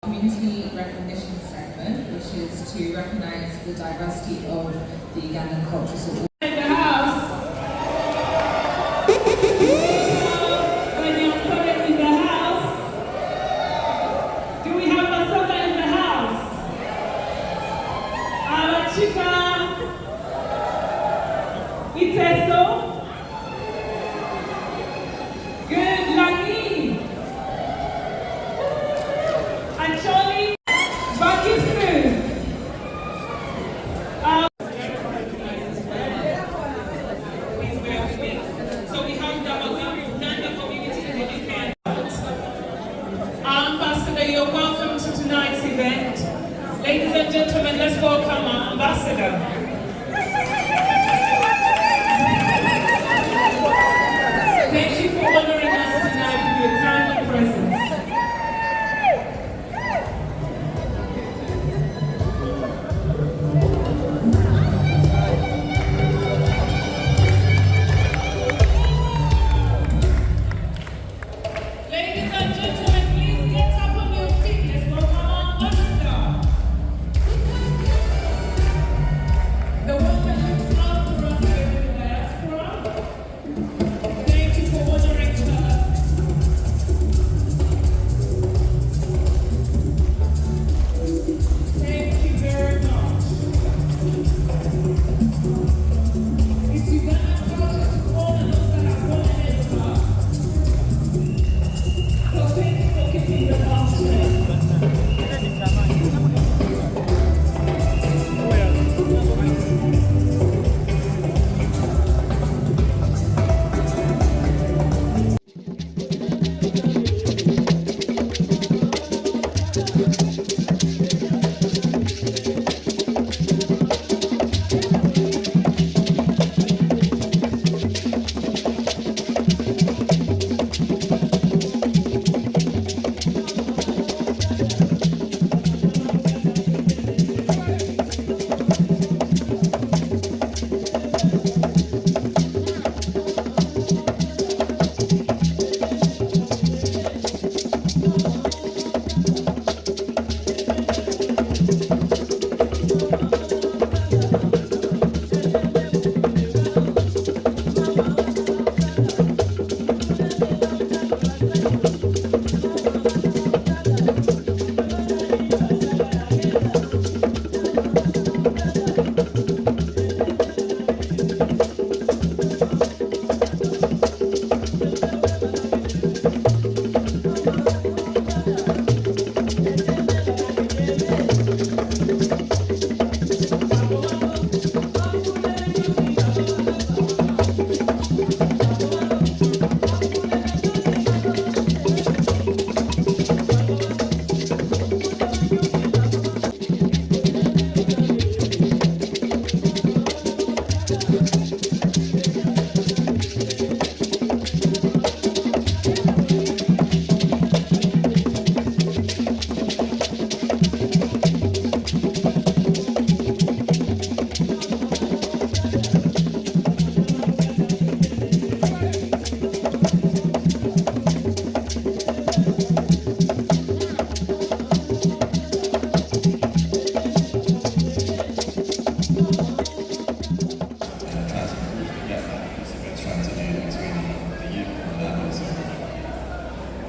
Community recognition segment, which is to recognise the diversity of the Ugandan culture. So in the house. When you're putting in the house, do we have Masaka in the house? Our chica, Iteso. Good, Lani. And Charlie, Biku. So we have the Uganda community in the UK. Ambassador, you're welcome to tonight's event. Ladies and gentlemen, let's welcome our ambassador. Thank you for honoring us tonight with your time and presence. Ladies and gentlemen, please get up on your feet. Let's welcome our ambassador. The one that looks after us here in the Diaspora. Thank you for honoring her. Thank you very much. It's Ugandan culture to honor those that have gone ahead of us. So thank you for keeping the heart straight.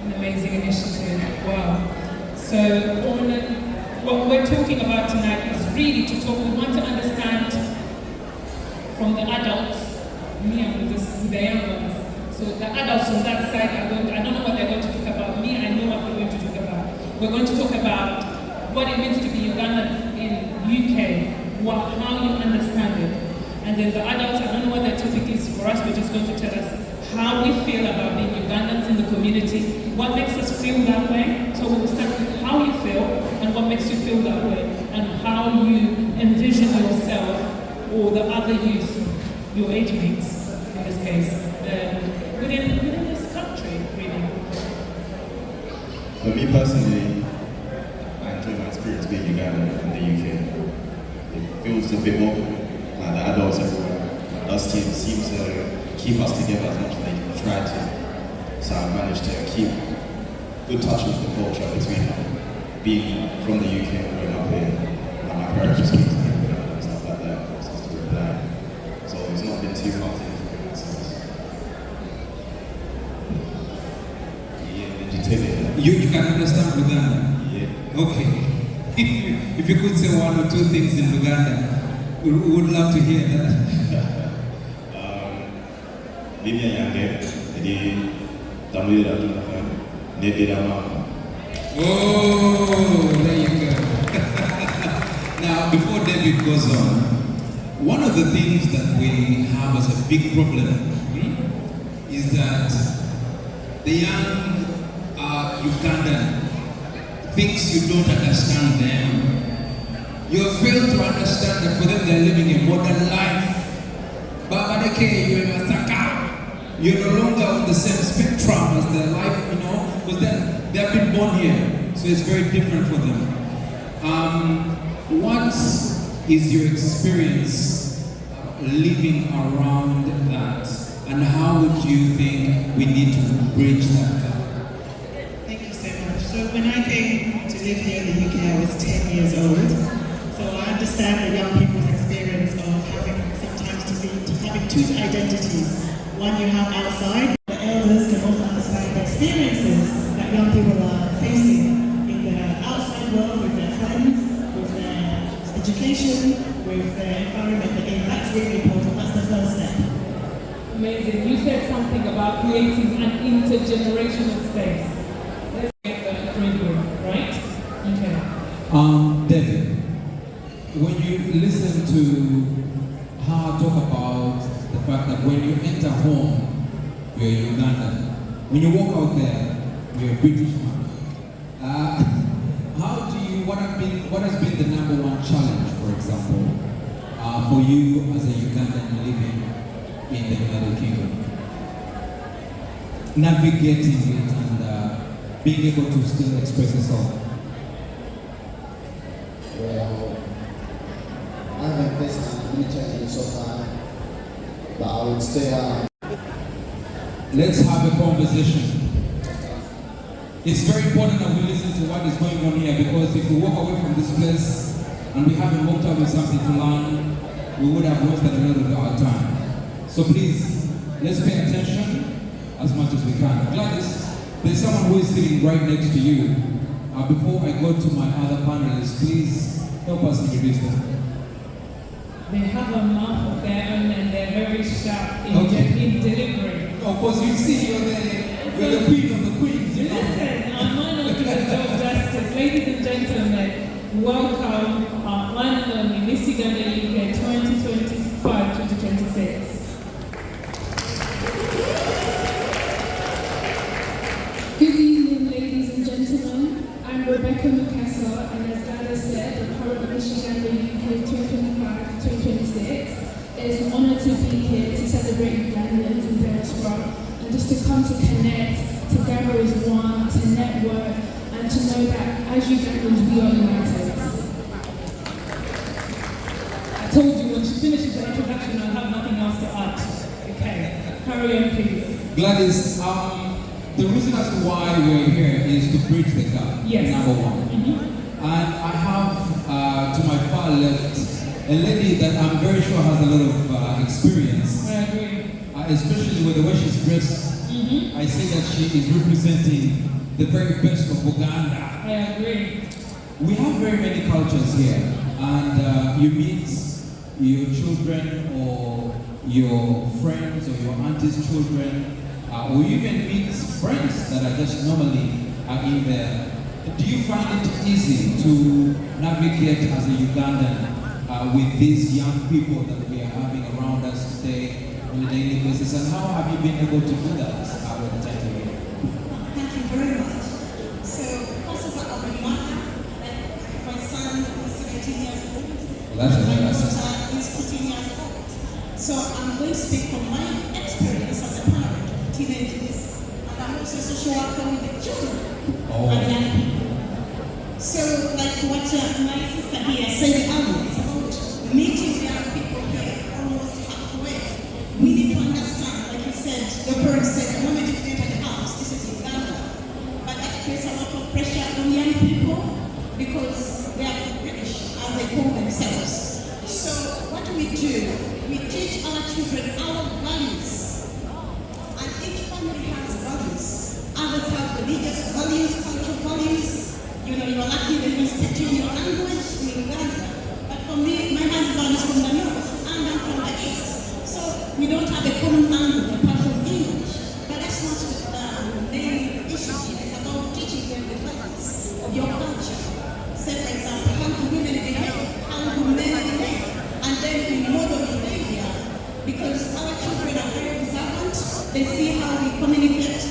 An amazing initiative. Wow. So what we're talking about tonight is really to talk. We want to understand from the adults, me and with the young ones. So the adults on that side, I don't know what they're going to talk about. Me, I know what we're going to talk about. We're going to talk about what it means to be Ugandan in UK, how you understand it. And then the adults, I don't know what their topic is for us, we're just going to tell us how we feel about being Ugandans in the community, what makes us feel that way. So we'll start with how you feel and what makes you feel that way, and how you envision yourself or the other youth, your age mates in this case, within this country, really. For me personally, I enjoy my experience being Ugandan in the UK. It feels a bit more like the adults everywhere. Us teams seem to keep us together as much as they try to. So I've managed to keep good touch with the culture between them. being from the UK and growing up here, like my parents just speak to me and stuff like that, for us to reply. So it's not been too hard to integrate in that sense. Yeah, did you take it? You can understand Uganda? Yeah. Okay. If you could say one or two things in Uganda, we would love to hear that. Livia Yange, jadi tamu dia datang kan, dia tidak mahu. Oh, there you go. Now, before David goes on, one of the things that we have as a big problem is that the young Ugandan thinks you don't understand them. You have failed to understand that for them they're living a modern life. Babadeke, you're in Masaka. You're no longer on the same spectrum as their life, you know, because then they have been born here, so it's very different for them. What is your experience living around that, and how would you think we need to bridge that gap? Thank you so much. So when I came to live here in the UK, I was 10 years old. So I understand the young people's experience of having having two identities. One you have outside. The elders can also understand the experiences that young people are facing in the outside world with their friends, with their education, with their environment. Again, that's really important. That's the first step. Amazing. You said something about creating an intergenerational space. Let's get the framework, right? Okay. David, when you listen to her talk about the fact that when you enter home, you're a Ugandan. When you walk out there, you're a British man. What has been the number one challenge, for example, for you as a Ugandan living in the United Kingdom? Navigating it and being able to still express yourself. Well, I haven't faced many challenges so far, but I would say let's have a conversation. It's very important that we listen to what is going on here, because if we walk away from this place and we haven't walked out with something to learn, we would have wasted a lot of our time. So please, let's pay attention as much as we can. Gladys, there's someone who is sitting right next to you. Before I go to my other panelists, please help us introduce them. They have a mouth of their own and they're very sharp in delivery. Of course, you see, you're the queen of the queens. You know? Listen, I might not do the job justice. Ladies and gentlemen, welcome our one and only Miss Uganda UK 2025-2026. Good evening, ladies and gentlemen. I'm Rebecca Mukasa, and as Gala said, the current Miss Uganda UK 2025-2026. It's an honour to be here to celebrate Ugandans and Diaspora, and just to come to connect, to gather as one, to network, and to know that as Ugandans we are united. I told you when she finishes the introduction, I'll have nothing else to add. Okay, carry on, please. Gladys, the reason as to why we're here is to bridge the gap, yes. Number one. And I have to my far left a lady that I'm very sure has a lot of experience. I agree. Especially with the way she's dressed. I see that she is representing the very best of Uganda. I agree. We have very many cultures here, and you meet your children or your friends or your auntie's children, or you even meet friends that are just normally in there. Do you find it easy to navigate as a Ugandan with these young people that we are having around us today on a daily basis, and how have you been able to do that with the time here? Thank you very much. So, first of all, I'm a mother. My son is 17 years old. Well, that's my amazing. daughter is 14 years old. So, I'm going to speak from my experience as a parent of teenagers. And I'm also a social worker with the children and young people. So, like what my sister here said earlier, it's about meeting young people here almost halfway. We need to understand, like you said, your parents said, the moment you enter the house, this is Uganda. But that creates a lot of pressure on young people because they are British as they call themselves. So what do? We teach our children our values. And each family has values. Others have religious values, cultural values. You know, you are lucky that you speak your language in Uganda. But for me, my husband is from the north and I'm from the east. So we don't have a common language apart from English. But that's not the main issue. It's about teaching them the values of your culture. Say, for example, how do women behave, how do men behave, and then we model behavior. Because our children are very observant. They see how we communicate,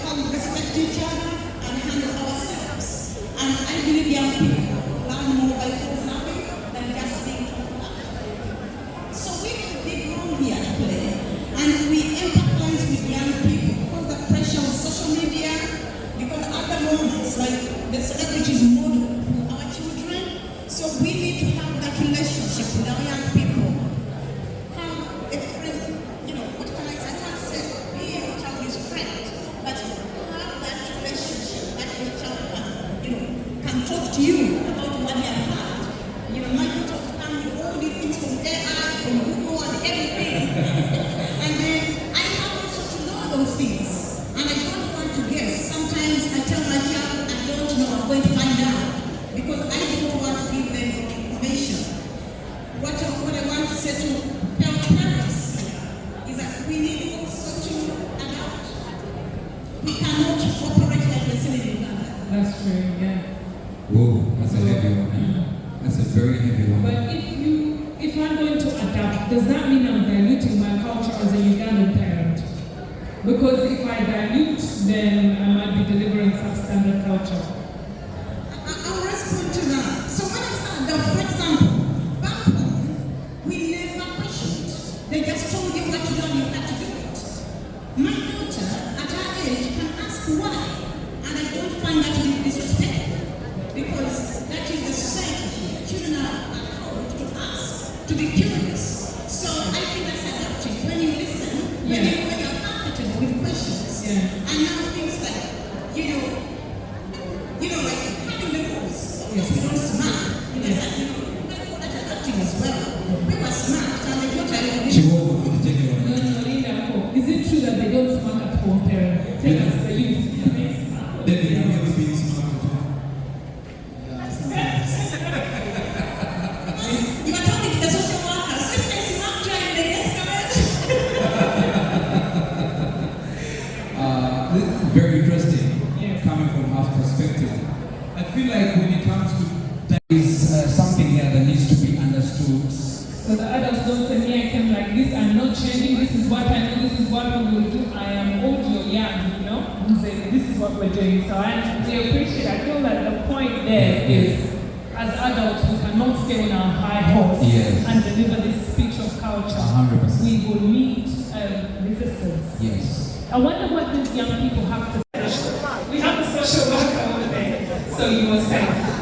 how we respect each other, and handle ourselves. And I believe young people learn more by observing than just being taught about. So we have a big role here to play, and we empathize with young people because the pressure of social media, because at the moment, like the celebrities model our children, so we need to have that relationship with our young people. Have a friend, you know, what can I say? I don't want to say be your child's friend, but have that relationship that your child can talk to you about what they have had. You know, my daughter can with all these things from AI, from Google and everything. And then I have also to know those things. And I don't want to guess. Sometimes I tell my child, I don't know, I'm going to find out. Because I don't want to give them information. What I want to say to parents is that we need also to adapt. We cannot operate like we're still in Uganda. That's true, yeah. Whoa, that's a heavy one. That's a very heavy one. But if I'm going to adapt, does that mean I'm diluting my culture as a Ugandan parent? Because if I dilute, then I might be delivering substandard culture. I'll respond to that. So when I said that, for example, back home, we never questioned. They just told you what to do and you had to do it. My daughter, at her age, can ask why. And I don't find that to be disrespectful. Because that is the society here. Children are told to ask, to be curious. So I think that's adapting. When you listen, when you're comfortable with questions. And now things like, like having the rules. Yes. We don't smart. We call that adapting as well. We were smart and they got a No, is it true that they don't smart at home, parents? Tell us the youth. David, have you ever been smart at home? You are talking to the social workers. If they smart trying, they escalate. This is very interesting, coming from our perspective. I feel like when it comes to there is something here that needs to be understood. So the adults don't say, me, I came like this, I'm not changing, this is what I know, this is what we will do, I am old, you're young, you know? And say, this is what we're doing. So we appreciate, I feel that the point there is, as adults, we cannot stay on our high horse and deliver this speech of culture. 100%. We will meet resistance. Yes. I wonder what these young people have to say. We have a social worker over there, so you were saying.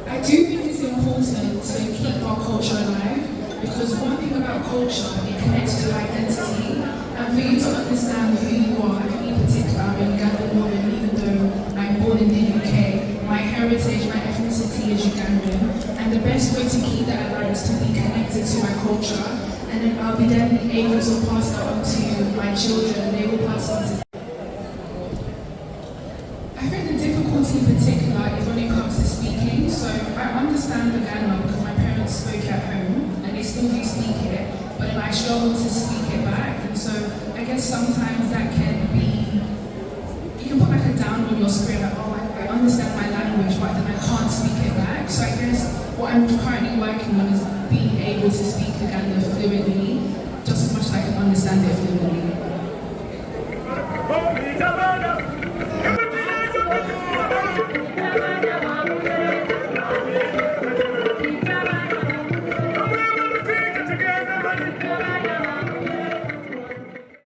I do think it's important to keep our culture alive because one thing about culture, it connects to identity, and for you to understand who you are, and in particular, I'm a Ugandan woman, even though I'm born in the UK, my heritage, my ethnicity is Ugandan, and the best way to keep that alive is to be connected to my culture, and then I'll be then able to pass that on to my children, and they will pass on to. I think the difficulty in particular is when it comes to speaking. So I understand Uganda because my parents spoke at home and they still do speak it, but then I struggle to speak it back. And so I guess sometimes that can be, you can put like a down on your spirit, like, oh, I understand my language, but then I can't speak it back. So I guess what I'm currently working on is being able to speak Uganda fluently, just as much as I can understand it fluently.